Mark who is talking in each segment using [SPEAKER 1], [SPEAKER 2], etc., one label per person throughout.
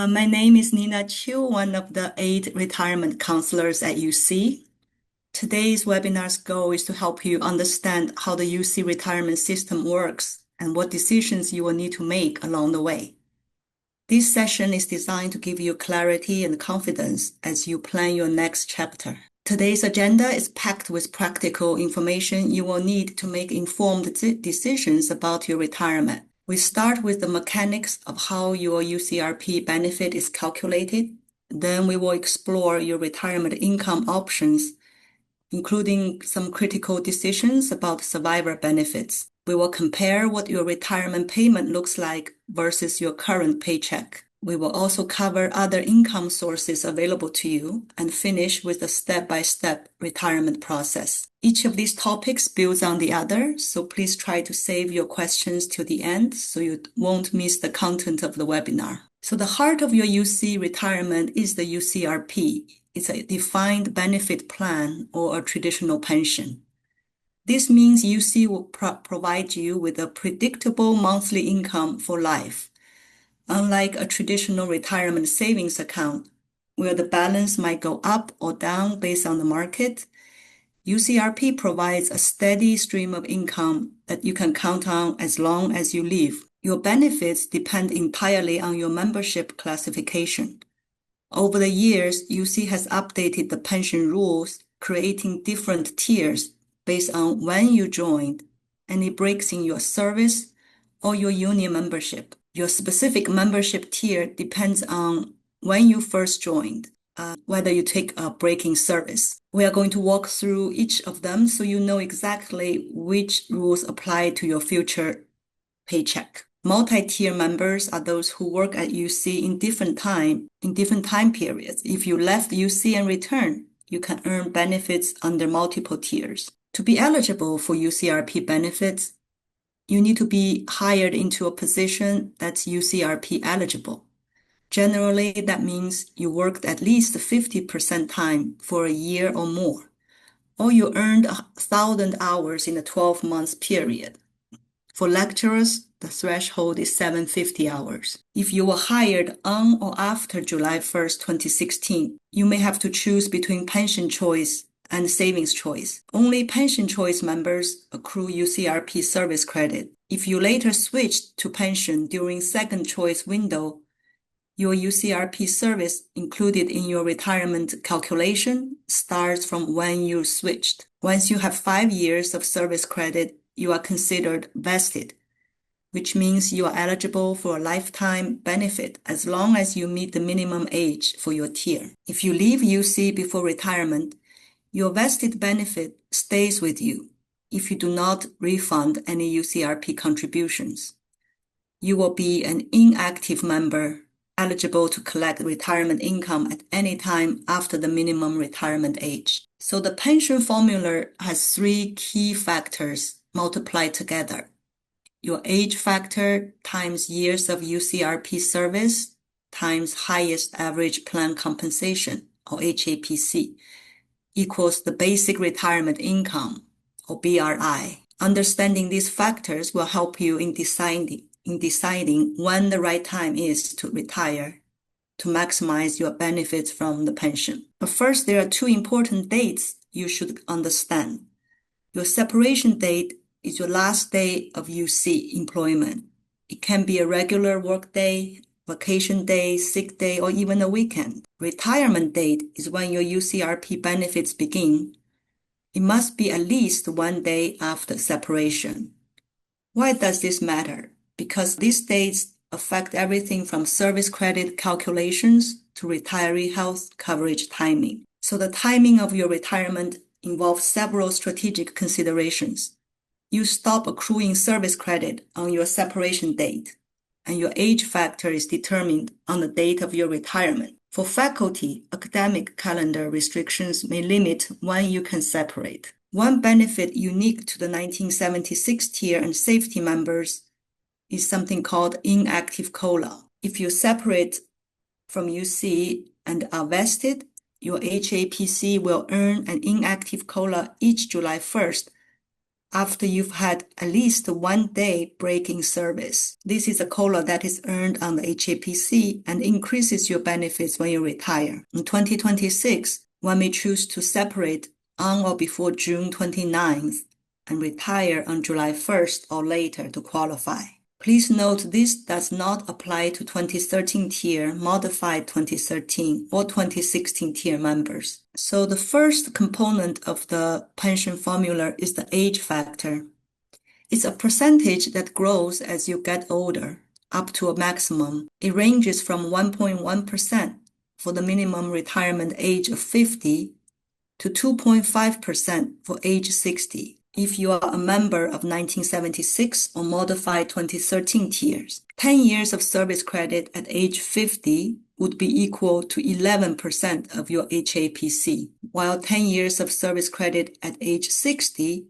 [SPEAKER 1] My name is Nina Chiu, one of the 8 retirement counselors at UC. Today's webinar's goal is to help you understand how the UC retirement system works and what decisions you will need to make along the way. This session is designed to give you clarity and confidence as you plan your next chapter. Today's agenda is packed with practical information you will need to make informed decisions about your retirement. We start with the mechanics of how your UCRP benefit is calculated. Then we will explore your retirement income options, including some critical decisions about survivor benefits. We will compare what your retirement payment looks like versus your current paycheck. We will also cover other income sources available to you and finish with a step-by-step retirement process. Each of these topics builds on the other, so please try to save your questions till the end so you won't miss the content of the webinar. So the heart of your UC retirement is the UCRP. It's a defined benefit plan or a traditional pension. This means UC will provide you with a predictable monthly income for life. Unlike a traditional retirement savings account, where the balance might go up or down based on the market, UCRP provides a steady stream of income that you can count on as long as you live. Your benefits depend entirely on your membership classification. Over the years, UC has updated the pension rules, creating different tiers based on when you joined, any breaks in your service, or your union membership. Your specific membership tier depends on when you first joined, whether you take a break in service. We are going to walk through each of them so you know exactly which rules apply to your future paycheck. Multi-tier members are those who work at UC in different time periods. If you left UC and return, you can earn benefits under multiple tiers. To be eligible for UCRP benefits, you need to be hired into a position that's UCRP eligible. Generally, that means you worked at least 50% time for a year or more, or you earned 1,000 hours in a 12-month period. For lecturers, the threshold is 750 hours. If you were hired on or after July 1st, 2016, you may have to choose between pension choice and savings choice. Only pension choice members accrue UCRP service credit. If you later switched to pension during second choice window, your UCRP service included in your retirement calculation starts from when you switched. Once you have 5 years of service credit, you are considered vested, which means you are eligible for a lifetime benefit as long as you meet the minimum age for your tier. If you leave UC before retirement, your vested benefit stays with you if you do not refund any UCRP contributions. You will be an inactive member eligible to collect retirement income at any time after the minimum retirement age. So the pension formula has 3 key factors multiplied together. Your age factor times years of UCRP service times highest average plan compensation, or HAPC, equals the basic retirement income, or BRI. Understanding these factors will help you in deciding when the right time is to retire to maximize your benefits from the pension. But first, there are 2 important dates you should understand. Your separation date is your last day of UC employment. It can be a regular work day, vacation day, sick day, or even a weekend. Retirement date is when your UCRP benefits begin. It must be at least 1 day after separation. Why does this matter? Because these dates affect everything from service credit calculations to retiree health coverage timing. So the timing of your retirement involves several strategic considerations. You stop accruing service credit on your separation date, and your age factor is determined on the date of your retirement. For faculty, academic calendar restrictions may limit when you can separate. One benefit unique to the 1976 tier and safety members is something called inactive COLA. If you separate from UC and are vested, your HAPC will earn an inactive COLA each July 1st after you've had at least 1 day break in service. This is a COLA that is earned on the HAPC and increases your benefits when you retire. In 2026, one may choose to separate on or before June 29th and retire on July 1st or later to qualify. Please note this does not apply to 2013 tier, modified 2013, or 2016 tier members. So the first component of the pension formula is the age factor. It's a percentage that grows as you get older, up to a maximum. It ranges from 1.1% for the minimum retirement age of 50 to 2.5% for age 60. If you are a member of 1976 or modified 2013 tiers. 10 years of service credit at age 50 would be equal to 11% of your HAPC, while 10 years of service credit at age 60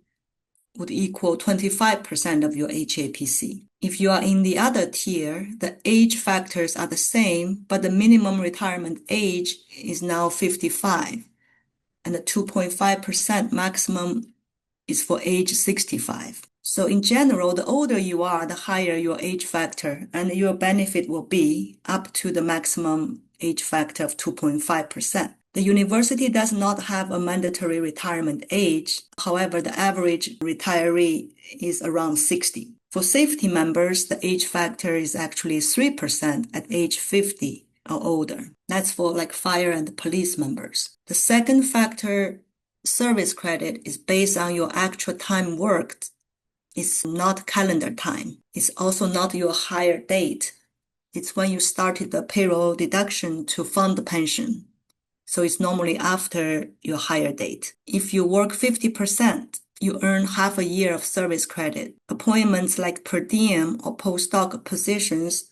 [SPEAKER 1] would equal 25% of your HAPC. If you are in the other tier, the age factors are the same, but the minimum retirement age is now 55, and the 2.5% maximum is for age 65. So in general, the older you are, the higher your age factor, and your benefit will be up to the maximum age factor of 2.5%. The university does not have a mandatory retirement age. However, the average retiree is around 60. For safety members, the age factor is actually 3% at age 50 or older. That's for like fire and police members. The second factor, service credit, is based on your actual time worked. It's not calendar time. It's also not your hire date. It's when you started the payroll deduction to fund the pension. So it's normally after your hire date. If you work 50%, you earn half a year of service credit. Appointments like per diem or postdoc positions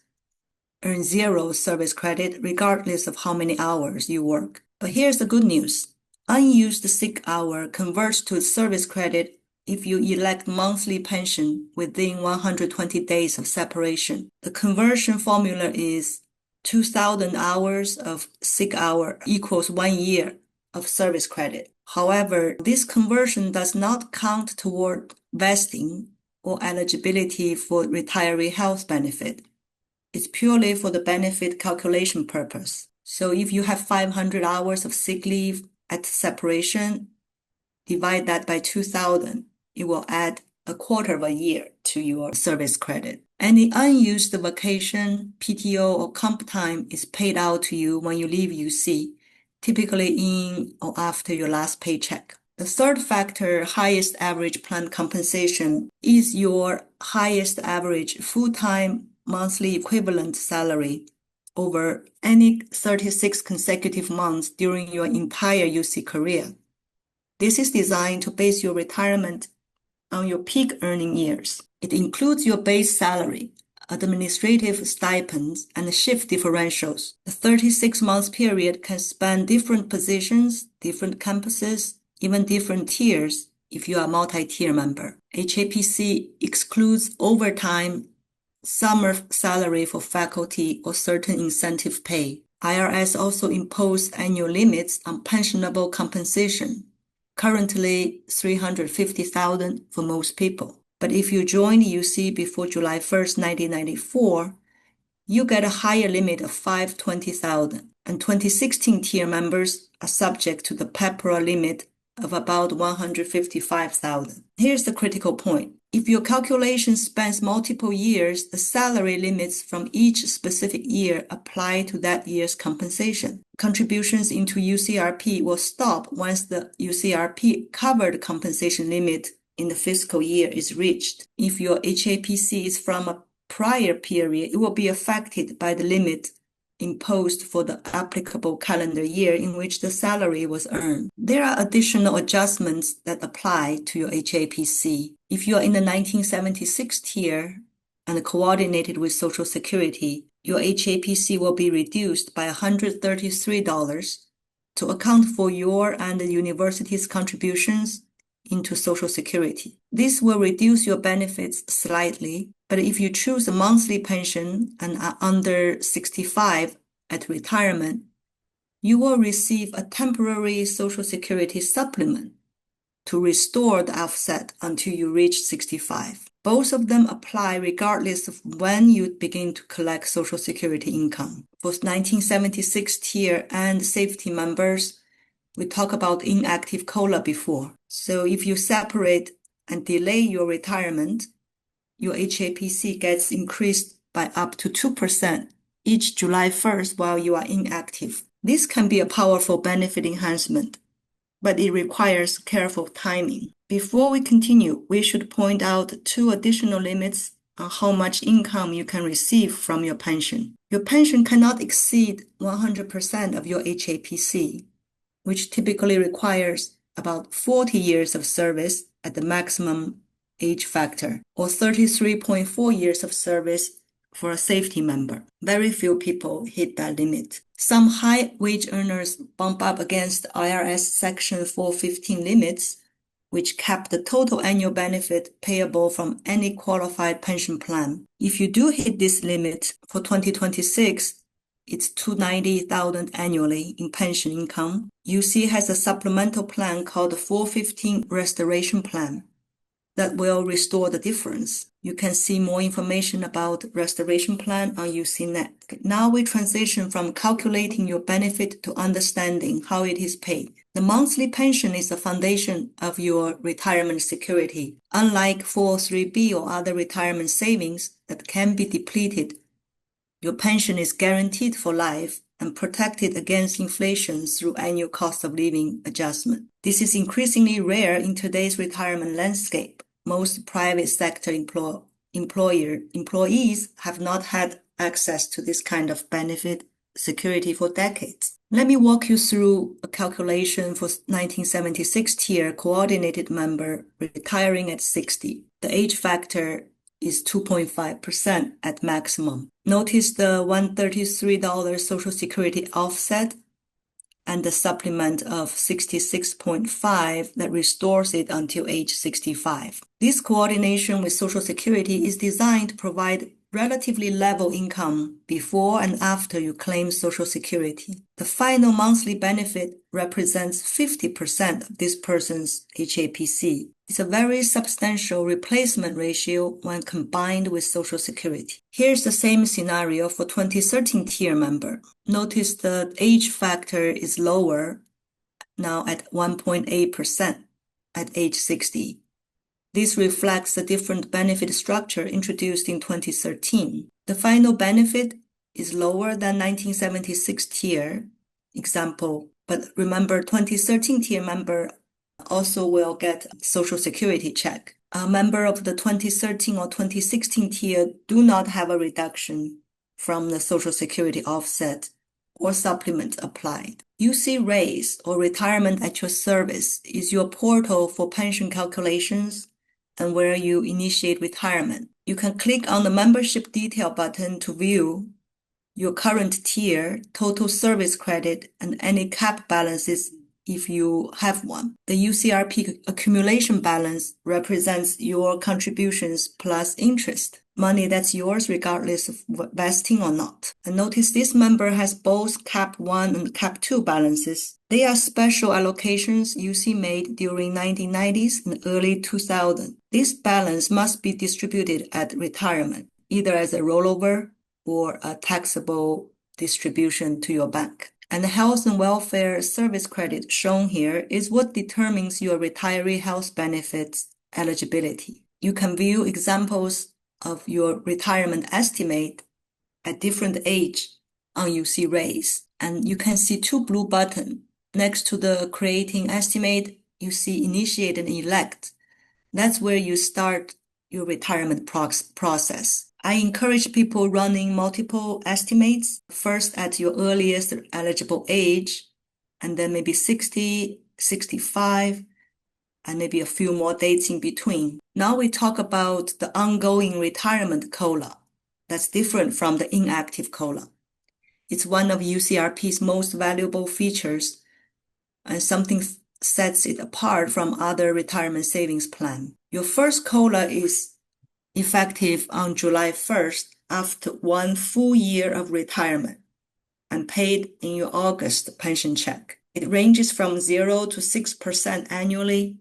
[SPEAKER 1] earn 0 service credit regardless of how many hours you work. But here's the good news. Unused sick hour converts to service credit if you elect monthly pension within 120 days of separation. The conversion formula is 2,000 hours of sick hour equals 1 year of service credit. However, this conversion does not count toward vesting or eligibility for retiree health benefit. It's purely for the benefit calculation purpose. So if you have 500 hours of sick leave at separation, divide that by 2,000, it will add a quarter of a year to your service credit. Any unused vacation, PTO, or comp time is paid out to you when you leave UC, typically in or after your last paycheck. The third factor, highest average planned compensation, is your highest average full-time monthly equivalent salary over any 36 consecutive months during your entire UC career. This is designed to base your retirement on your peak earning years. It includes your base salary, administrative stipends, and shift differentials. The 36-month period can span different positions, different campuses, even different tiers if you are a multi-tier member. HAPC excludes overtime, summer salary for faculty, or certain incentive pay. IRS also imposed annual limits on pensionable compensation, currently $350,000 for most people. But if you joined UC before July 1st, 1994, you get a higher limit of $520,000, and 2016 tier members are subject to the PEPRA limit of about $155,000. Here's the critical point. If your calculation spans multiple years, the salary limits from each specific year apply to that year's compensation. Contributions into UCRP will stop once the UCRP covered compensation limit in the fiscal year is reached. If your HAPC is from a prior period, it will be affected by the limit imposed for the applicable calendar year in which the salary was earned. There are additional adjustments that apply to your HAPC. If you are in the 1976 tier and coordinated with Social Security, your HAPC will be reduced by $133 to account for your and the university's contributions into Social Security. This will reduce your benefits slightly, but if you choose a monthly pension and are under 65 at retirement, you will receive a temporary Social Security supplement to restore the offset until you reach 65. Both of them apply regardless of when you begin to collect Social Security income. For 1976 tier and safety members, we talked about inactive COLA before. So if you separate and delay your retirement, your HAPC gets increased by up to 2% each July 1st while you are inactive. This can be a powerful benefit enhancement, but it requires careful timing. Before we continue, we should point out 2 additional limits on how much income you can receive from your pension. Your pension cannot exceed 100% of your HAPC, which typically requires about 40 years of service at the maximum age factor, or 33.4 years of service for a safety member. Very few people hit that limit. Some high wage earners bump up against IRS Section 415 limits, which cap the total annual benefit payable from any qualified pension plan. If you do hit this limit for 2026, it's $290,000 annually in pension income. UC has a supplemental plan called the 415 Restoration Plan that will restore the difference. You can see more information about Restoration Plan on UCNet. Now we transition from calculating your benefit to understanding how it is paid. The monthly pension is the foundation of your retirement security. Unlike 403(b) or other retirement savings that can be depleted, your pension is guaranteed for life and protected against inflation through annual cost of living adjustment. This is increasingly rare in today's retirement landscape. Most private sector employees have not had access to this kind of benefit security for decades. Let me walk you through a calculation for 1976 tier coordinated member retiring at 60. The age factor is 2.5% at maximum. Notice the $133 Social Security offset and the supplement of 66.5 that restores it until age 65. This coordination with Social Security is designed to provide relatively level income before and after you claim Social Security. The final monthly benefit represents 50% of this person's HAPC. It's a very substantial replacement ratio when combined with Social Security. Here's the same scenario for 2013 tier member. Notice the age factor is lower now at 1.8% at age 60. This reflects the different benefit structure introduced in 2013. The final benefit is lower than 1976 tier example, but remember 2013 tier member also will get Social Security check. A member of the 2013 or 2016 tier do not have a reduction from the Social Security offset or supplement applied. UC Raise or Retirement at Your Service is your portal for pension calculations and where you initiate retirement. You can click on the membership detail button to view your current tier, total service credit, and any cap balances if you have one. The UCRP accumulation balance represents your contributions plus interest, money that's yours regardless of vesting or not. And notice this member has both Cap 1 and Cap 2 balances. They are special allocations UC made during 1990s and early 2000. This balance must be distributed at retirement, either as a rollover or a taxable distribution to your bank. And the health and welfare service credit shown here is what determines your retiree health benefits eligibility. You can view examples of your retirement estimate at different age on UC Raise. And you can see 2 blue buttons. Next to the creating estimate, you see initiate and elect. That's where you start your retirement process. I encourage people running multiple estimates, first at your earliest eligible age, and then maybe 60, 65, and maybe a few more dates in between. Now we talk about the ongoing retirement COLA. That's different from the inactive COLA. It's one of UCRP's most valuable features and something sets it apart from other retirement savings plans. Your first COLA is effective on July 1st after 1 full year of retirement and paid in your August pension check. It ranges from 0 to 6% annually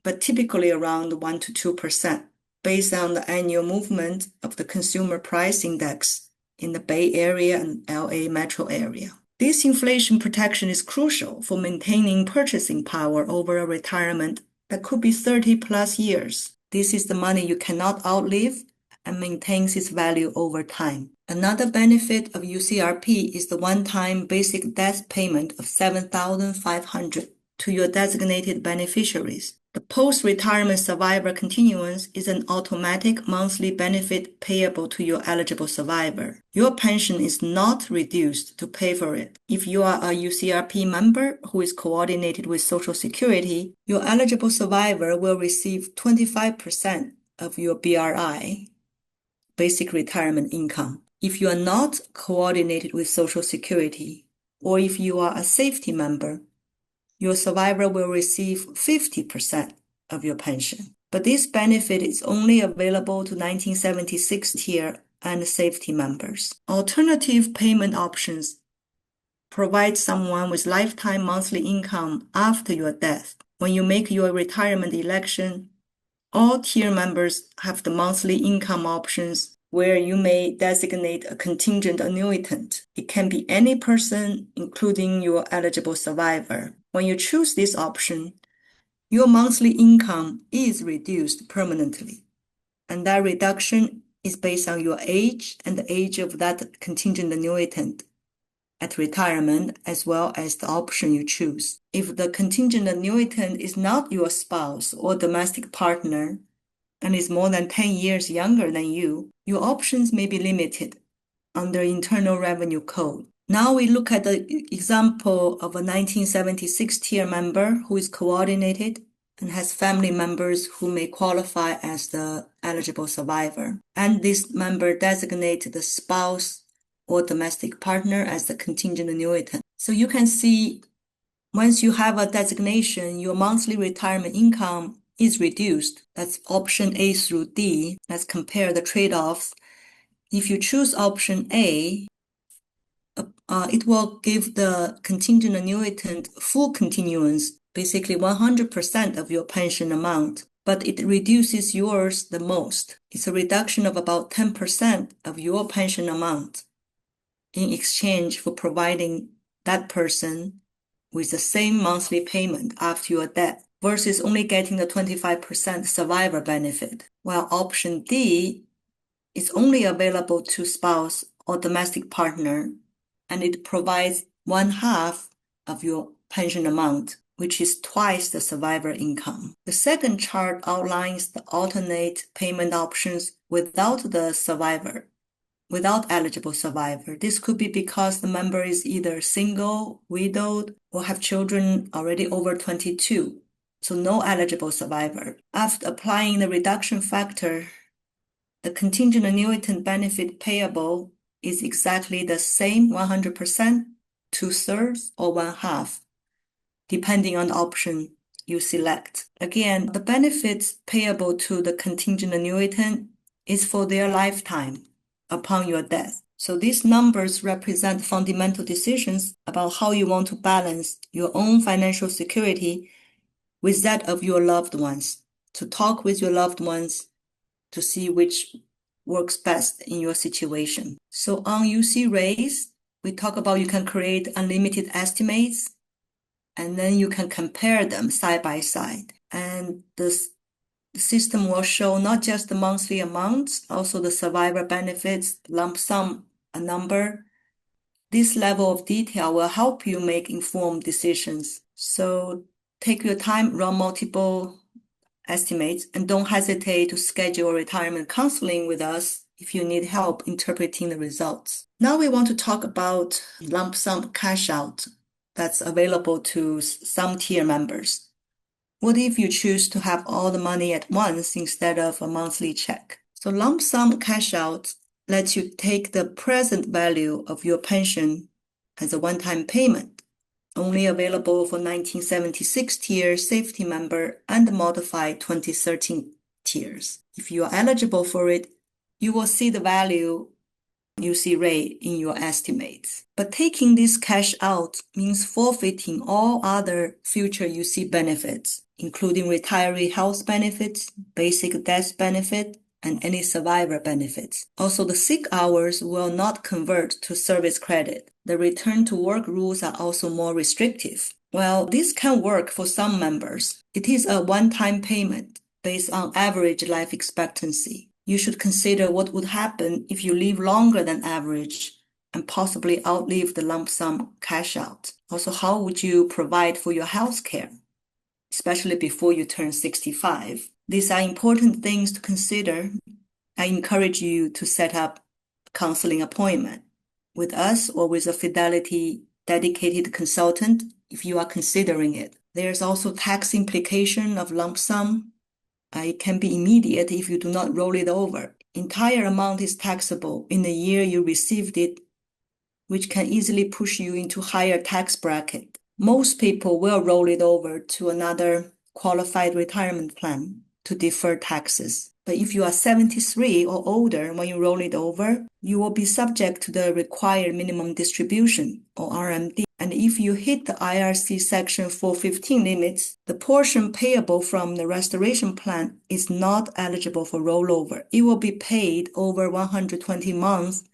[SPEAKER 1] but typically around 1 to 2%, based on the annual movement of the Consumer Price Index in the Bay Area and LA metro area. This inflation protection is crucial for maintaining purchasing power over a retirement that could be 30 plus years. This is the money you cannot outlive and maintains its value over time. Another benefit of UCRP is the one-time basic death payment of $7,500 to your designated beneficiaries. The post-retirement survivor continuance is an automatic monthly benefit payable to your eligible survivor. Your pension is not reduced to pay for it. If you are a UCRP member who is coordinated with Social Security, your eligible survivor will receive 25% of your BRI, basic retirement income. If you are not coordinated with Social Security, or if you are a safety member, your survivor will receive 50% of your pension. But this benefit is only available to 1976 tier and safety members. Alternative payment options provide someone with lifetime monthly income after your death. When you make your retirement election, all tier members have the monthly income options where you may designate a contingent annuitant. It can be any person, including your eligible survivor. When you choose this option, your monthly income is reduced permanently, and that reduction is based on your age and the age of that contingent annuitant at retirement, as well as the option you choose. If the contingent annuitant is not your spouse or domestic partner and is more than 10 years younger than you, your options may be limited under Internal Revenue Code. Now we look at the example of a 1976 tier member who is coordinated and has family members who may qualify as the eligible survivor. And this member designates the spouse or domestic partner as the contingent annuitant. So you can see once you have a designation, your monthly retirement income is reduced. That's option A through D. Let's compare the trade-offs. If you choose option A, it will give the contingent annuitant full continuance, basically 100% of your pension amount, but it reduces yours the most. It's a reduction of about 10% of your pension amount in exchange for providing that person with the same monthly payment after your death, versus only getting the 25% survivor benefit, while option D is only available to spouse or domestic partner, and it provides 1/2 of your pension amount, which is twice the survivor income. The second chart outlines the alternate payment options without eligible survivor. This could be because the member is either single, widowed, or have children already over 22, so no eligible survivor. After applying the reduction factor, the contingent annuitant benefit payable is exactly the same 100%, 2/3, or 1/2, depending on the option you select. Again, the benefits payable to the contingent annuitant is for their lifetime upon your death. So these numbers represent fundamental decisions about how you want to balance your own financial security with that of your loved ones. To talk with your loved ones to see which works best in your situation. So on UC Raise, we talk about you can create unlimited estimates, and then you can compare them side by side. And the system will show not just the monthly amounts, also the survivor benefits, lump sum, a number. This level of detail will help you make informed decisions. So take your time, run multiple estimates, and don't hesitate to schedule retirement counseling with us if you need help interpreting the results. Now we want to talk about lump sum cash out that's available to some tier members. What if you choose to have all the money at once instead of a monthly check? So lump sum cash out lets you take the present value of your pension as a one-time payment, only available for 1976 tier safety member and modified 2013 tiers. If you are eligible for it, you will see the value UC rate in your estimates. But taking this cash out means forfeiting all other future UC benefits, including retiree health benefits, basic death benefit, and any survivor benefits. Also, the sick hours will not convert to service credit. The return to work rules are also more restrictive. Well, this can work for some members. It is a one-time payment based on average life expectancy. You should consider what would happen if you live longer than average and possibly outlive the lump sum cash out. Also, how would you provide for your health care, especially before you turn 65? These are important things to consider. I encourage you to set up a counseling appointment with us or with a Fidelity dedicated consultant if you are considering it. There's also tax implication of lump sum. It can be immediate if you do not roll it over. Entire amount is taxable in the year you received it, which can easily push you into higher tax bracket. Most people will roll it over to another qualified retirement plan to defer taxes. But if you are 73 or older when you roll it over, you will be subject to the required minimum distribution, or RMD. And if you hit the IRC Section 415 limits, the portion payable from the restoration plan is not eligible for rollover. It will be paid over 120 months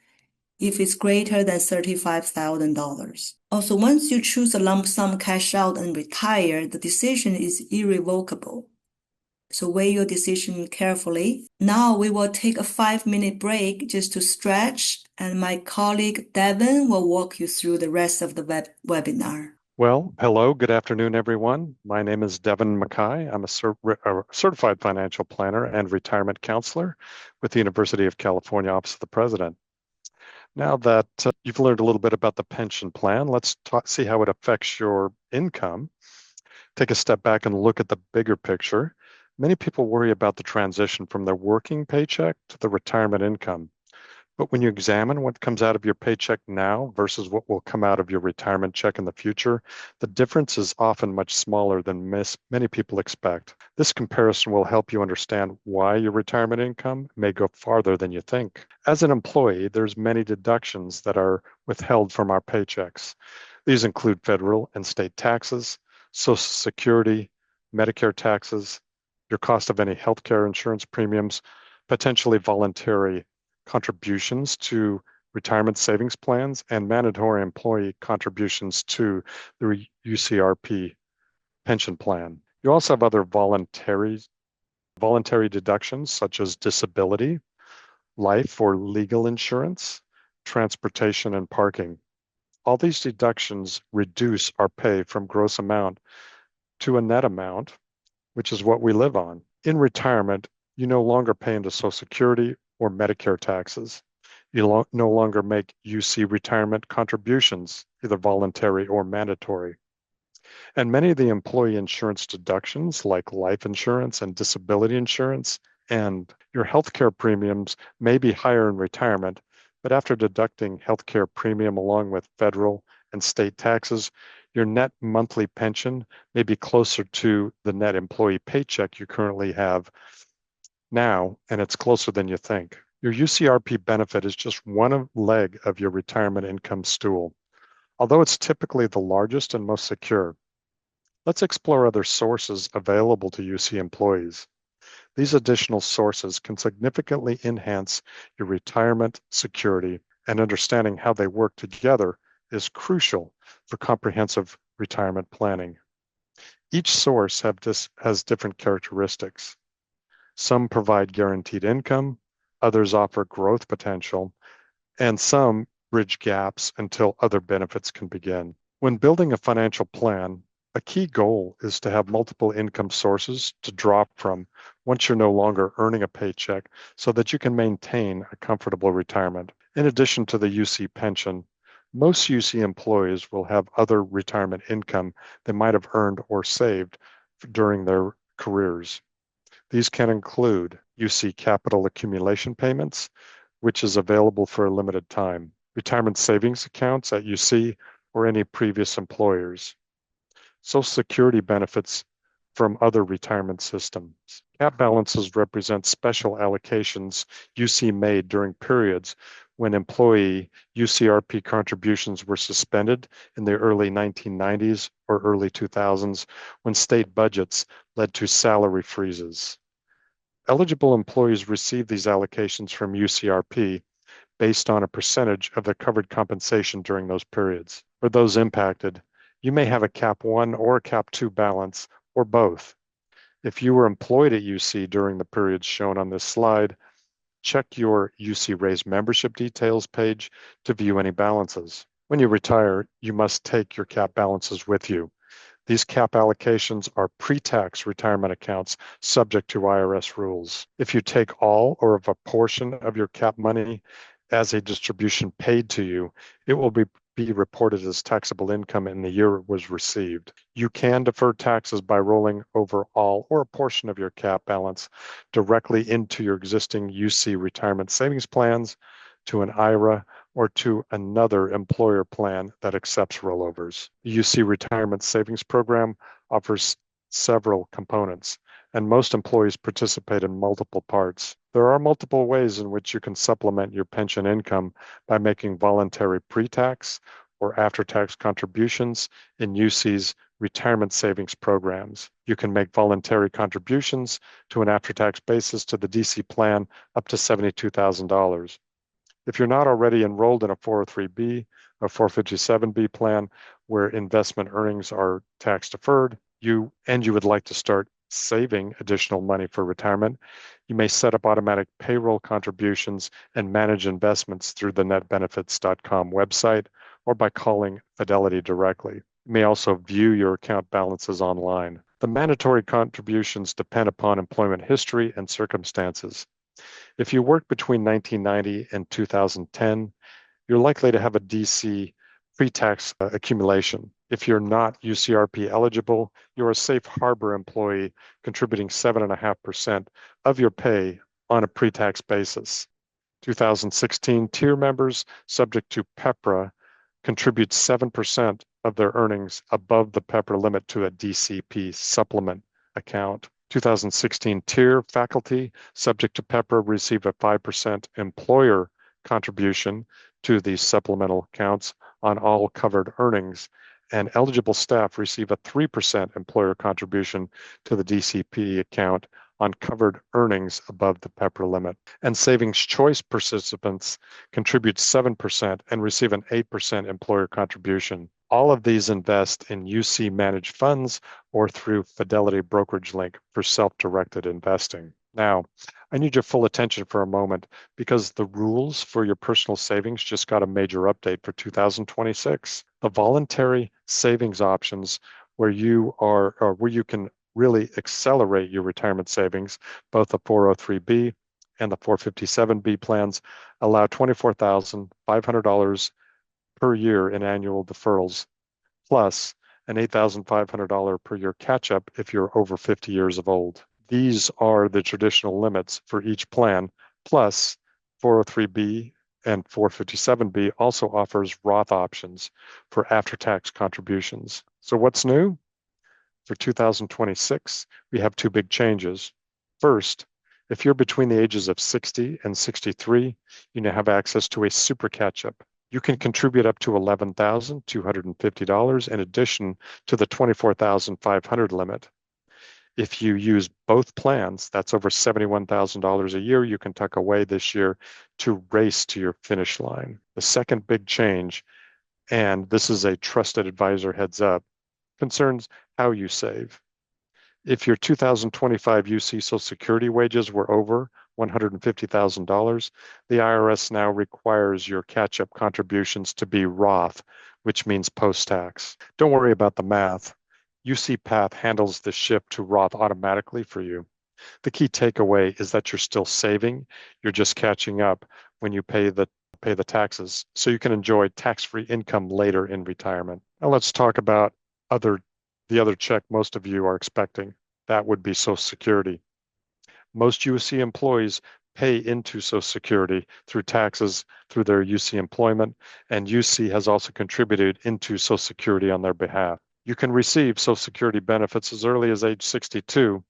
[SPEAKER 1] if it's greater than $35,000. Also, once you choose a lump sum cash out and retire, the decision is irrevocable. So weigh your decision carefully. Now we will take a 5-minute break just to stretch, and my colleague Devin will walk you through the rest of the webinar.
[SPEAKER 2] Well, hello, good afternoon, everyone. My name is Devin Mackay. I'm a certified financial planner and retirement counselor with the University of California Office of the President. Now that you've learned a little bit about the pension plan, let's see how it affects your income. Take a step back and look at the bigger picture. Many people worry about the transition from their working paycheck to the retirement income. But when you examine what comes out of your paycheck now versus what will come out of your retirement check in the future, the difference is often much smaller than many people expect. This comparison will help you understand why your retirement income may go farther than you think. As an employee, there's many deductions that are withheld from our paychecks. These include federal and state taxes, Social Security, Medicare taxes, your cost of any healthcare insurance premiums, potentially voluntary contributions to retirement savings plans, and mandatory employee contributions to the UCRP pension plan. You also have other voluntary deductions such as disability, life or legal insurance, transportation, and parking. All these deductions reduce our pay from gross amount to a net amount, which is what we live on. In retirement, you no longer pay into Social Security or Medicare taxes. You no longer make UC retirement contributions, either voluntary or mandatory. And many of the employee insurance deductions, like life insurance and disability insurance, and your healthcare premiums may be higher in retirement, but after deducting healthcare premium along with federal and state taxes, your net monthly pension may be closer to the net employee paycheck you currently have now, and it's closer than you think. Your UCRP benefit is just one leg of your retirement income stool. Although it's typically the largest and most secure, let's explore other sources available to UC employees. These additional sources can significantly enhance your retirement security, and understanding how they work together is crucial for comprehensive retirement planning. Each source has different characteristics. Some provide guaranteed income, others offer growth potential, and some bridge gaps until other benefits can begin. When building a financial plan, a key goal is to have multiple income sources to draw from once you're no longer earning a paycheck so that you can maintain a comfortable retirement. In addition to the UC pension, most UC employees will have other retirement income they might have earned or saved during their careers. These can include UC capital accumulation payments, which is available for a limited time, retirement savings accounts at UC or any previous employers, Social Security benefits from other retirement systems. Cap balances represent special allocations UC made during periods when employee UCRP contributions were suspended in the early 1990s or early 2000s when state budgets led to salary freezes. Eligible employees receive these allocations from UCRP based on a percentage of their covered compensation during those periods. For those impacted, you may have a Cap 1 or a Cap 2 balance, or both. If you were employed at UC during the periods shown on this slide, check your UC Raise membership details page to view any balances. When you retire, you must take your cap balances with you. These cap allocations are pre-tax retirement accounts subject to IRS rules. If you take all or of a portion of your cap money as a distribution paid to you, it will be reported as taxable income in the year it was received. You can defer taxes by rolling over all or a portion of your cap balance directly into your existing UC retirement savings plans, to an IRA, or to another employer plan that accepts rollovers. The UC Retirement Savings Program offers several components, and most employees participate in multiple parts. There are multiple ways in which you can supplement your pension income by making voluntary pre-tax or after-tax contributions in UC's retirement savings programs. You can make voluntary contributions to an after-tax basis to the DC plan up to $72,000. If you're not already enrolled in a 403B or 457B plan where investment earnings are tax deferred, you would like to start saving additional money for retirement, you may set up automatic payroll contributions and manage investments through the netbenefits.com website or by calling Fidelity directly. You may also view your account balances online. The mandatory contributions depend upon employment history and circumstances. If you worked between 1990 and 2010, you're likely to have a DC pre-tax accumulation. If you're not UCRP eligible, you're a safe harbor employee contributing 7.5% of your pay on a pre-tax basis. 2016 tier members subject to PEPRA contribute 7% of their earnings above the PEPRA limit to a DCP supplement account. 2016 tier faculty subject to PEPRA receive a 5% employer contribution to these supplemental accounts on all covered earnings, and eligible staff receive a 3% employer contribution to the DCP account on covered earnings above the PEPRA limit. And Savings Choice participants contribute 7% and receive an 8% employer contribution. All of these invest in UC managed funds or through Fidelity Brokerage Link for self-directed investing. Now, I need your full attention for a moment because the rules for your personal savings just got a major update for 2026. The voluntary savings options where you can really accelerate your retirement savings, both the 403B and the 457B plans allow $24,500 per year in annual deferrals, plus an $8,500 per year catch-up if you're over 50 years of old. These are the traditional limits for each plan, plus 403B and 457B also offers Roth options for after-tax contributions. So what's new? For 2026, we have two big changes. First, if you're between the ages of 60 and 63, you now have access to a super catch-up. You can contribute up to $11,250 in addition to the $24,500 limit. If you use both plans, that's over $71,000 a year you can tuck away this year to race to your finish line. The second big change, and this is a trusted advisor heads up, concerns how you save. If your 2025 UC Social Security wages were over $150,000, the IRS now requires your catch-up contributions to be Roth, which means post-tax. Don't worry about the math. UC Path handles the shift to Roth automatically for you. The key takeaway is that you're still saving, you're just catching up when you pay the taxes, so you can enjoy tax-free income later in retirement. Now let's talk about the other check most of you are expecting. That would be Social Security. Most UC employees pay into Social Security through taxes through their UC employment, and UC has also contributed into Social Security on their behalf. You can receive Social Security benefits as early as age 62,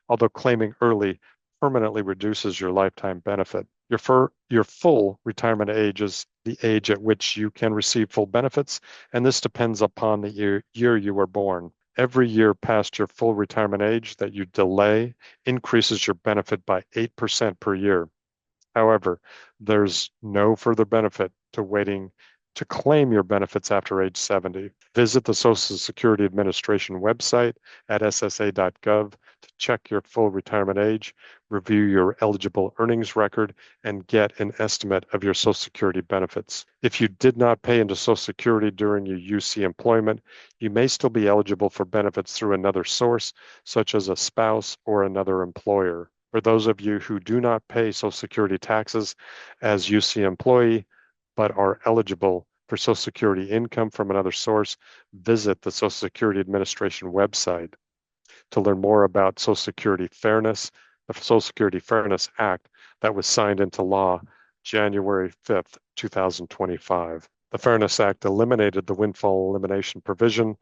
[SPEAKER 2] although claiming early permanently reduces your lifetime benefit. Your full retirement age is the age at which you can receive full benefits, and this depends upon the year you were born. Every year past your full retirement age that you delay increases your benefit by 8% per year. However, there's no further benefit to waiting to claim your benefits after age 70. Visit the Social Security Administration website at ssa.gov to check your full retirement age, review your eligible earnings record, and get an estimate of your Social Security benefits. If you did not pay into Social Security during your UC employment, you may still be eligible for benefits through another source, such as a spouse or another employer. For those of you who do not pay Social Security taxes as UC employee, but are eligible for Social Security income from another source, visit the Social Security Administration website to learn more about Social Security Fairness, the Social Security Fairness Act that was signed into law January 5th, 2025. The Fairness Act eliminated the windfall elimination provision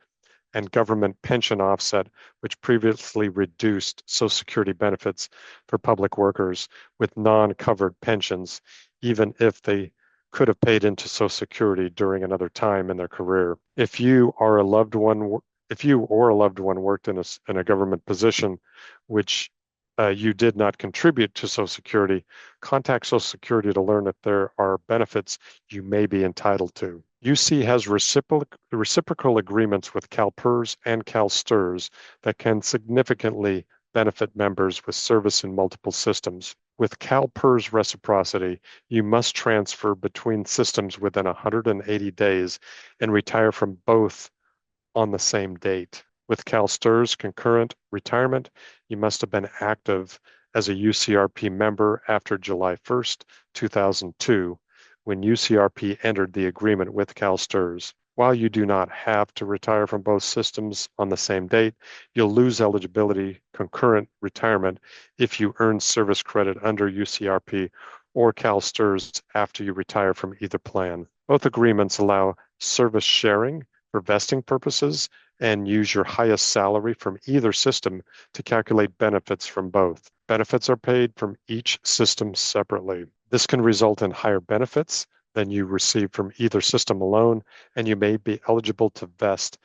[SPEAKER 2] and government pension offset, which previously reduced Social Security benefits for public workers with non-covered pensions, even if they could have paid into Social Security during another time in their career. If you or a loved one worked in a government position which you did not contribute to Social Security, contact Social Security to learn if there are benefits you may be entitled to. UC has reciprocal agreements with CalPERS and CalSTRS that can significantly benefit members with service in multiple systems. With CalPERS reciprocity, you must transfer between systems within 180 days and retire from both on the same date. With CalSTRS concurrent retirement, you must have been active as a UCRP member after July 1st, 2002, when UCRP entered the agreement with CalSTRS. While you do not have to retire from both systems on the same date, you'll lose eligibility concurrent retirement if you earn service credit under UCRP or CalSTRS after you retire from either plan. Both agreements allow service sharing for vesting purposes and use your highest salary from either system to calculate benefits from both. Benefits are paid from each system separately. This can result in higher benefits than you receive from either system alone, and you may be eligible to vest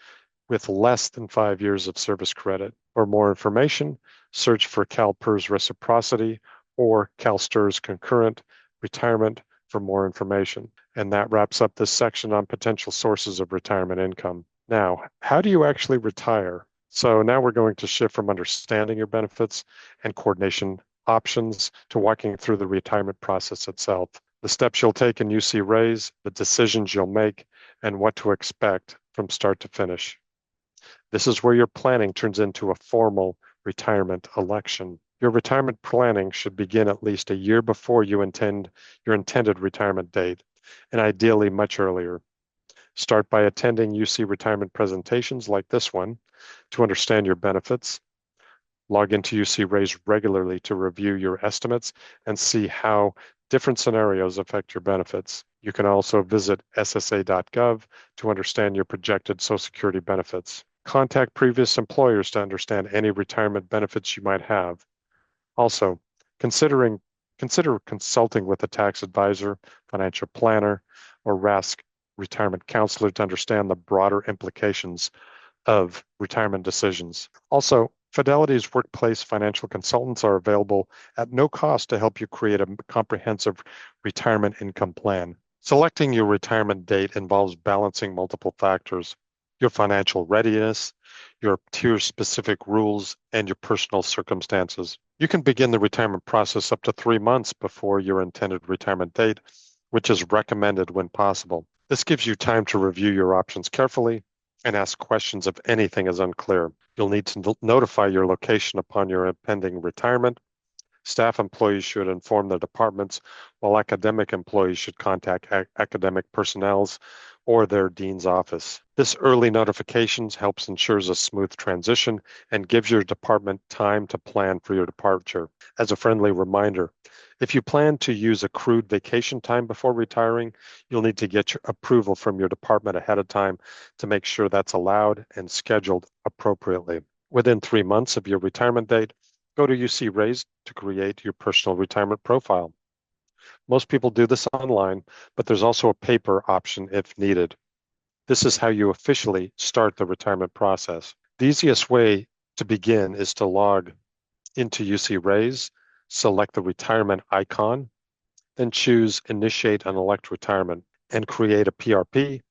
[SPEAKER 2] with less than 5 years of service credit. For more information, search for CalPERS reciprocity or CalSTRS concurrent retirement for more information. And that wraps up this section on potential sources of retirement income. Now, how do you actually retire? So now we're going to shift from understanding your benefits and coordination options to walking through the retirement process itself. The steps you'll take in UC Raise, the decisions you'll make, and what to expect from start to finish. This is where your planning turns into a formal retirement election. Your retirement planning should begin at least a year before your intended retirement date, and ideally much earlier. Start by attending UC retirement presentations like this one to understand your benefits. Log into UC Raise regularly to review your estimates and see how different scenarios affect your benefits. You can also visit ssa.gov to understand your projected Social Security benefits. Contact previous employers to understand any retirement benefits you might have. Also, consider consulting with a tax advisor, financial planner, or RASC retirement counselor to understand the broader implications of retirement decisions. Also, Fidelity's workplace financial consultants are available at no cost to help you create a comprehensive retirement income plan. Selecting your retirement date involves balancing multiple factors: your financial readiness, your tier-specific rules, and your personal circumstances. You can begin the retirement process up to 3 months before your intended retirement date, which is recommended when possible. This gives you time to review your options carefully and ask questions if anything is unclear. You'll need to notify your location upon your impending retirement. Staff employees should inform their departments, while academic employees should contact academic personnel or their dean's office. This early notification helps ensures a smooth transition and gives your department time to plan for your departure. As a friendly reminder, if you plan to use accrued vacation time before retiring, you'll need to get your approval from your department ahead of time to make sure that's allowed and scheduled appropriately. Within 3 months of your retirement date, Go to UC Raise to create your personal retirement profile. Most people do this online, but there's also a paper option if needed. This is how you officially start the retirement process. The easiest way to begin is to log into UC Raise, select the retirement icon, then choose Initiate and Elect Retirement and create a PRP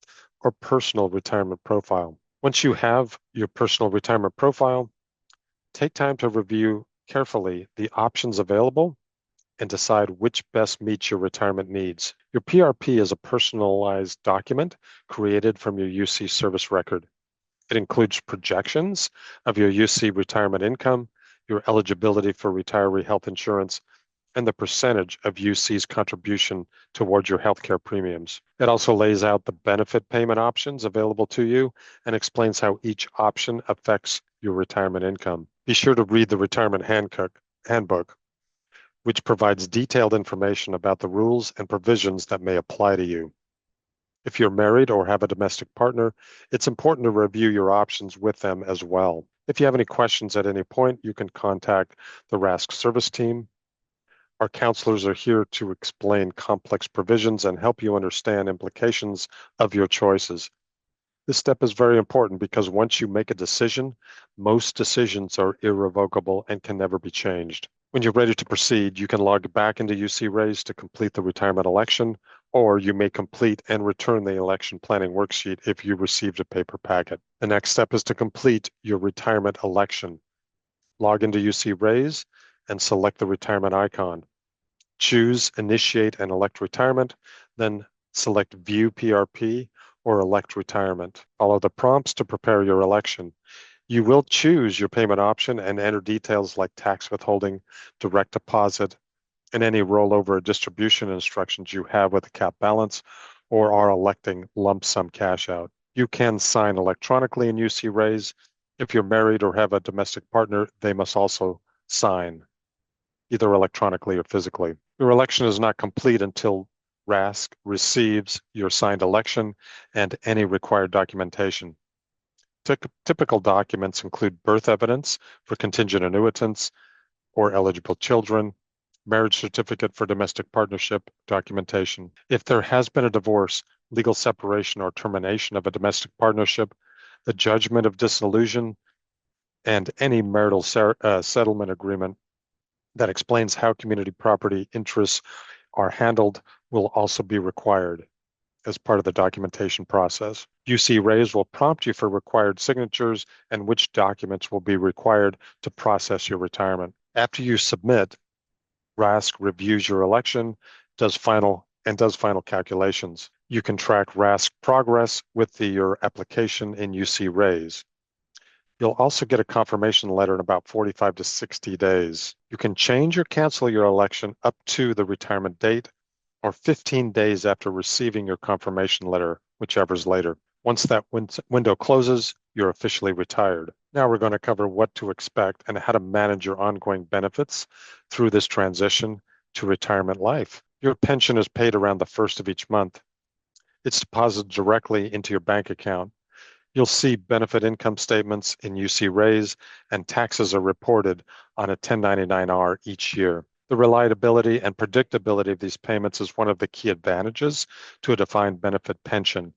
[SPEAKER 2] or personal retirement profile. Once you have your personal retirement profile, take time to review carefully the options available and decide which best meets your retirement needs. Your PRP is a personalized document created from your UC service record. It includes projections of your UC retirement income, your eligibility for retiree health insurance, and the percentage of UC's contribution towards your healthcare premiums. It also lays out the benefit payment options available to you and explains how each option affects your retirement income. Be sure to read the retirement handbook, which provides detailed information about the rules and provisions that may apply to you. If you're married or have a domestic partner, it's important to review your options with them as well. If you have any questions at any point, you can contact the RASC service team. Our counselors are here to explain complex provisions and help you understand implications of your choices. This step is very important because once you make a decision, most decisions are irrevocable and can never be changed. When you're ready to proceed, you can log back into UC Raise to complete the retirement election, or you may complete and return the election planning worksheet if you received a paper packet. The next step is to complete your retirement election. Log into UC Raise and select the retirement icon. Choose Initiate and Elect Retirement, then select View PRP or Elect Retirement. Follow the prompts to prepare your election. You will choose your payment option and enter details like tax withholding, direct deposit, and any rollover or distribution instructions you have with a cap balance or are electing lump sum cash out. You can sign electronically in UC Raise. If you're married or have a domestic partner, they must also sign, either electronically or physically. Your election is not complete until RASC receives your signed election and any required documentation. Typical documents include birth evidence for contingent annuitants or eligible children, marriage certificate for domestic partnership documentation. If there has been a divorce, legal separation, or termination of a domestic partnership, the judgment of dissolution, and any marital settlement agreement that explains how community property interests are handled will also be required as part of the documentation process. UC Raise will prompt you for required signatures and which documents will be required to process your retirement. After you submit, RASC reviews your election, does final calculations. You can track RASC progress with your application in UC Raise. You'll also get a confirmation letter in about 45 to 60 days. You can change or cancel your election up to the retirement date or 15 days after receiving your confirmation letter, whichever is later. Once that window closes, you're officially retired. Now we're going to cover what to expect and how to manage your ongoing benefits through this transition to retirement life. Your pension is paid around the first of each month. It's deposited directly into your bank account. You'll see benefit income statements in UC Raise, and taxes are reported on a 1099-R each year. The reliability and predictability of these payments is one of the key advantages to a defined benefit pension.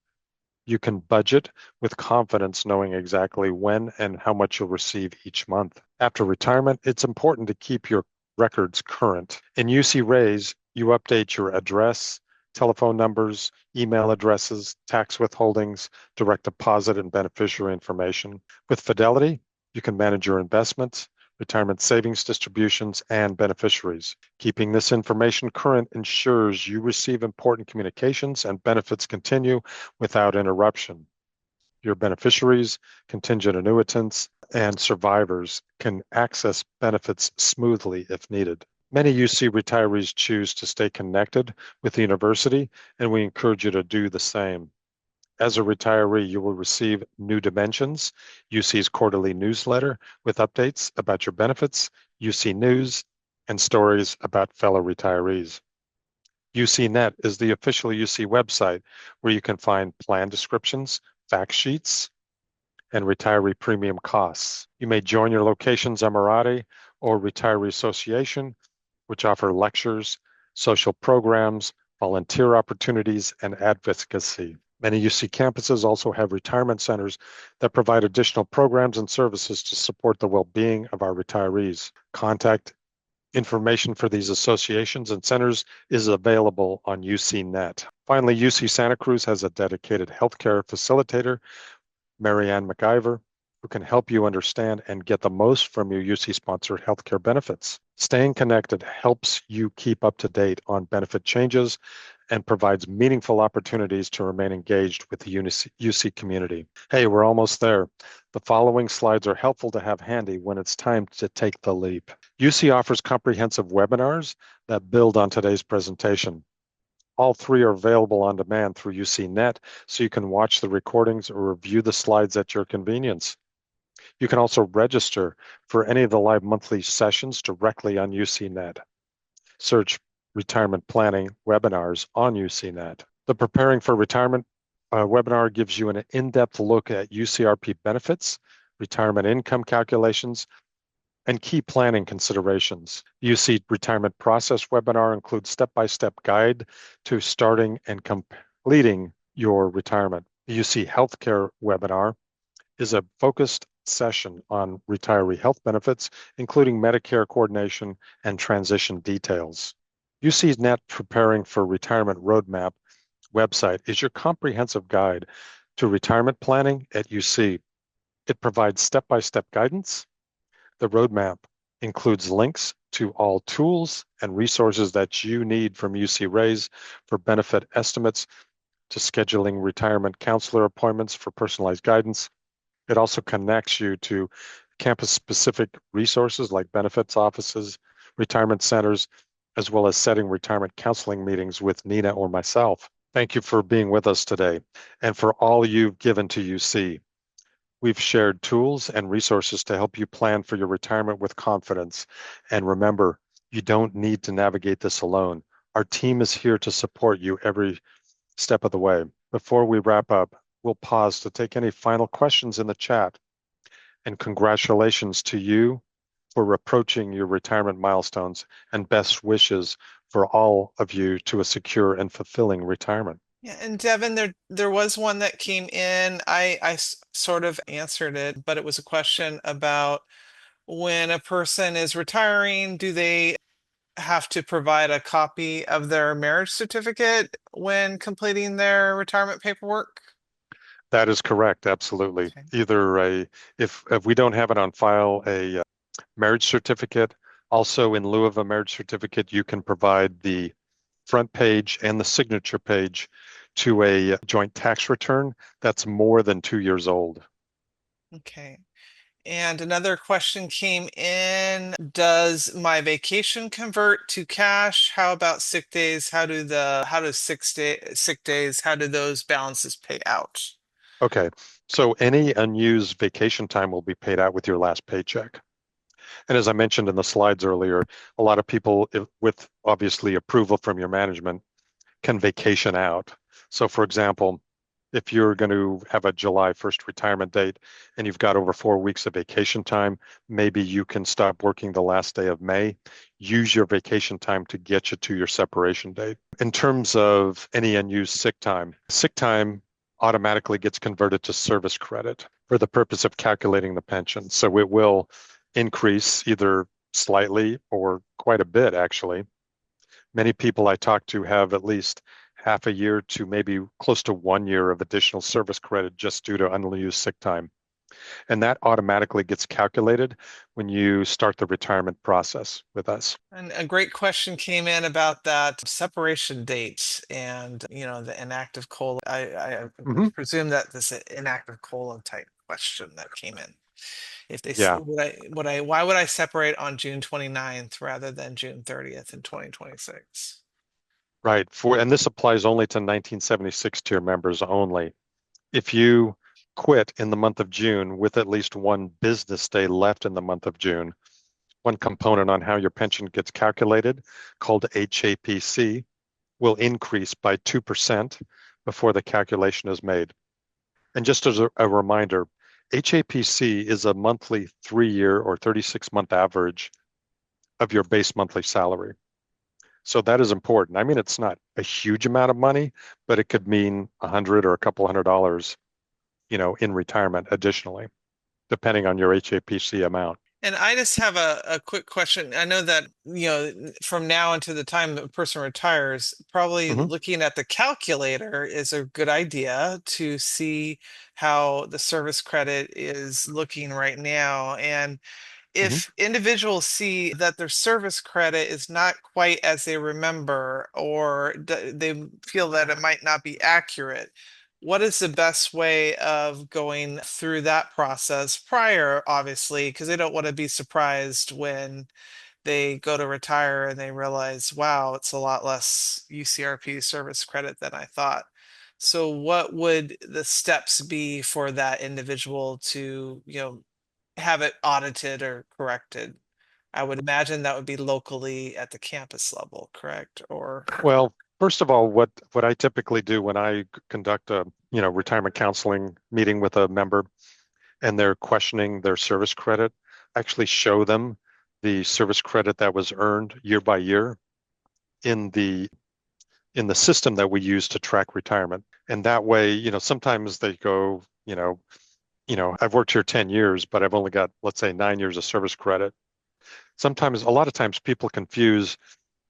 [SPEAKER 2] You can budget with confidence knowing exactly when and how much you'll receive each month. After retirement, it's important to keep your records current. In UC Raise, you update your address, telephone numbers, email addresses, tax withholdings, direct deposit, and beneficiary information. With Fidelity, you can manage your investments, retirement savings distributions, and beneficiaries. Keeping this information current ensures you receive important communications and benefits continue without interruption. Your beneficiaries, contingent annuitants, and survivors can access benefits smoothly if needed. Many UC retirees choose to stay connected with the university, and we encourage you to do the same. As a retiree, you will receive New Dimensions, UC's quarterly newsletter with updates about your benefits, UC News, and stories about fellow retirees. UCNet is the official UC website where you can find plan descriptions, fact sheets, and retiree premium costs. You may join your location's Emirati or Retiree Association, which offer lectures, social programs, volunteer opportunities, and advocacy. Many UC campuses also have retirement centers that provide additional programs and services to support the well-being of our retirees. Contact information for these associations and centers is available on UCNet. Finally, UC Santa Cruz has a dedicated healthcare facilitator, Marianne McIver, who can help you understand and get the most from your UC-sponsored healthcare benefits. Staying connected helps you keep up to date on benefit changes and provides meaningful opportunities to remain engaged with the UC community. Hey, we're almost there. The following slides are helpful to have handy when it's time to take the leap. UC offers comprehensive webinars that build on today's presentation. All three are available on demand through UCNet, so you can watch the recordings or review the slides at your convenience. You can also register for any of the live monthly sessions directly on UCNet. Search Retirement Planning Webinars on UCNet. The Preparing for Retirement webinar gives you an in-depth look at UCRP benefits, retirement income calculations, and key planning considerations. UC Retirement Process webinar includes step-by-step guide to starting and completing your retirement. The UC Healthcare webinar is a focused session on retiree health benefits, including Medicare coordination and transition details. UC's Net Preparing for Retirement Roadmap website is your comprehensive guide to retirement planning at UC. It provides step-by-step guidance. The roadmap includes links to all tools and resources that you need from UC Raise for benefit estimates to scheduling retirement counselor appointments for personalized guidance. It also connects you to campus-specific resources like benefits offices, retirement centers, as well as setting retirement counseling meetings with Nina or myself. Thank you for being with us today and for all you've given to UC. We've shared tools and resources to help you plan for your retirement with confidence. And remember, you don't need to navigate this alone. Our team is here to support you every step of the way. Before we wrap up, we'll pause to take any final questions in the chat. And congratulations to you for approaching your retirement milestones, and best wishes for all of you to a secure and fulfilling retirement.
[SPEAKER 3] Yeah, and Devin, there was one that came in. I sort of answered it, but it was a question about when a person is retiring, do they have to provide a copy of their marriage certificate when completing their retirement paperwork?
[SPEAKER 2] That is correct, absolutely.
[SPEAKER 3] Okay.
[SPEAKER 2] Either if we don't have it on file, a marriage certificate. Also, in lieu of a marriage certificate, you can provide the front page and the signature page to a joint tax return that's more than 2 years old.
[SPEAKER 3] Okay. And another question came in. Does my vacation convert to cash? How about sick days? How do sick days, how do those balances pay out?
[SPEAKER 2] Okay, so any unused vacation time will be paid out with your last paycheck. And as I mentioned in the slides earlier, a lot of people, with obviously approval from your management, can vacation out. So for example, if you're going to have a July 1st retirement date and you've got over 4 weeks of vacation time, maybe you can stop working the last day of May. Use your vacation time to get you to your separation date. In terms of any unused sick time automatically gets converted to service credit for the purpose of calculating the pension. So it will increase either slightly or quite a bit, actually. Many people I talk to have at least half a year to maybe close to 1 year of additional service credit just due to unused sick time. And that automatically gets calculated when you start the retirement process with us.
[SPEAKER 3] And a great question came in about that separation date and, the inactive COLA. I presume that this inactive COLA type question that came in. If they
[SPEAKER 2] Yeah.
[SPEAKER 3] why would I separate on June 29th rather than June 30th in 2026?
[SPEAKER 2] Right. And this applies only to 1976 tier members only. If you quit in the month of June with at least one business day left in the month of June, one component on how your pension gets calculated, called HAPC, will increase by 2% before the calculation is made. And just as a reminder, HAPC is a monthly 3-year or 36-month average of your base monthly salary. So that is important. I mean, it's not a huge amount of money, but it could mean 100 or a couple $100, in retirement additionally, depending on your HAPC amount.
[SPEAKER 3] And I just have a quick question. I know that, from now until the time that a person retires, probably
[SPEAKER 2] Hmm.
[SPEAKER 3] looking at the calculator is a good idea to see how the service credit is looking right now. And
[SPEAKER 2] Hmm.
[SPEAKER 3] if individuals see that their service credit is not quite as they remember, or they feel that it might not be accurate, what is the best way of going through that process prior, obviously, because they don't want to be surprised when they go to retire and they realize, wow, it's a lot less UCRP service credit than I thought. So what would the steps be for that individual to, have it audited or corrected? I would imagine that would be locally at the campus level, correct? Or
[SPEAKER 2] Well, first of all, what I typically do when I conduct a, retirement counseling meeting with a member and they're questioning their service credit, I actually show them the service credit that was earned year by year in the system that we use to track retirement. And that way, sometimes they go, I've worked here 10 years, but I've only got, let's say, 9 years of service credit. Sometimes, a lot of times people confuse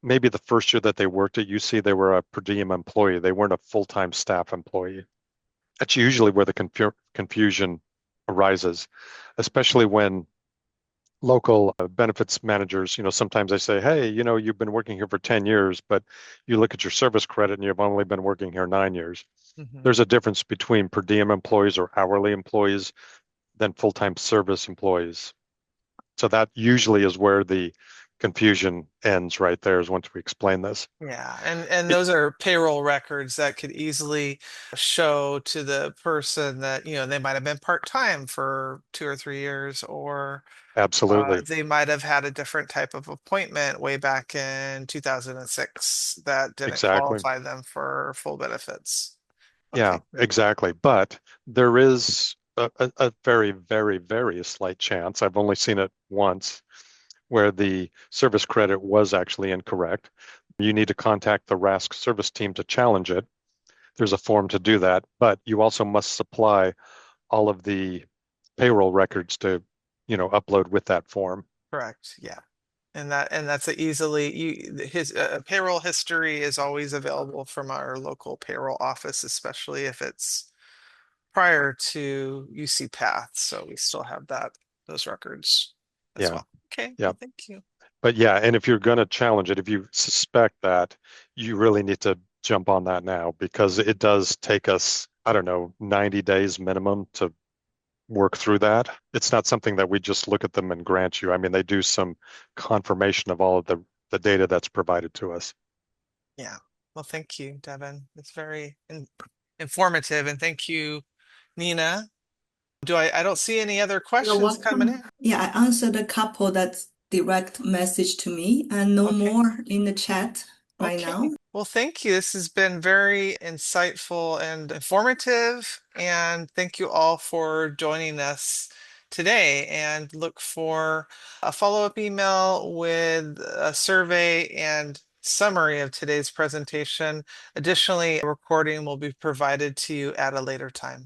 [SPEAKER 2] maybe the first year that they worked at UC, they were a per diem employee. They weren't a full-time staff employee. That's usually where the confusion arises, especially when local benefits managers, sometimes they say, hey, you've been working here for 10 years, but you look at your service credit and you've only been working here 9 years.
[SPEAKER 3] Mhm.
[SPEAKER 2] There's a difference between per diem employees or hourly employees than full-time service employees. So that usually is where the confusion ends right there is once we explain this.
[SPEAKER 3] Yeah, and
[SPEAKER 2] It,
[SPEAKER 3] those are payroll records that could easily show to the person that, they might have been part-time for 2 or 3 years, or
[SPEAKER 2] absolutely.
[SPEAKER 3] they might have had a different type of appointment way back in 2006 that didn't
[SPEAKER 2] Exactly.
[SPEAKER 3] qualify them for full benefits.
[SPEAKER 2] Yeah,
[SPEAKER 3] Okay.
[SPEAKER 2] exactly. But there is a very, very, very slight chance. I've only seen it once where the service credit was actually incorrect. You need to contact the RASC service team to challenge it. There's a form to do that, but you also must supply all of the payroll records to, upload with that form.
[SPEAKER 3] Correct. Yeah. And that's a easily his payroll history is always available from our local payroll office, especially if it's prior to UC Path. So we still have those records as
[SPEAKER 2] Yeah,
[SPEAKER 3] well. Okay,
[SPEAKER 2] yeah.
[SPEAKER 3] well, thank you.
[SPEAKER 2] But yeah, and if you're going to challenge it, if you suspect that, you really need to jump on that now because it does take us, I don't know, 90 days minimum to work through that. It's not something that we just look at them and grant you. I mean, they do some confirmation of all of the data that's provided to us.
[SPEAKER 3] Yeah. Well, thank you, Devin. It's very informative, and thank you, Nina. I don't see any other
[SPEAKER 1] You're
[SPEAKER 3] questions coming in.
[SPEAKER 1] welcome. Yeah, I answered a couple that's direct message to me and no
[SPEAKER 3] Okay.
[SPEAKER 1] more in the chat right
[SPEAKER 3] Okay.
[SPEAKER 1] now.
[SPEAKER 3] Well, thank you. This has been very insightful and informative. And thank you all for joining us today. And look for a follow-up email with a survey and summary of today's presentation. Additionally, a recording will be provided to you at a later time.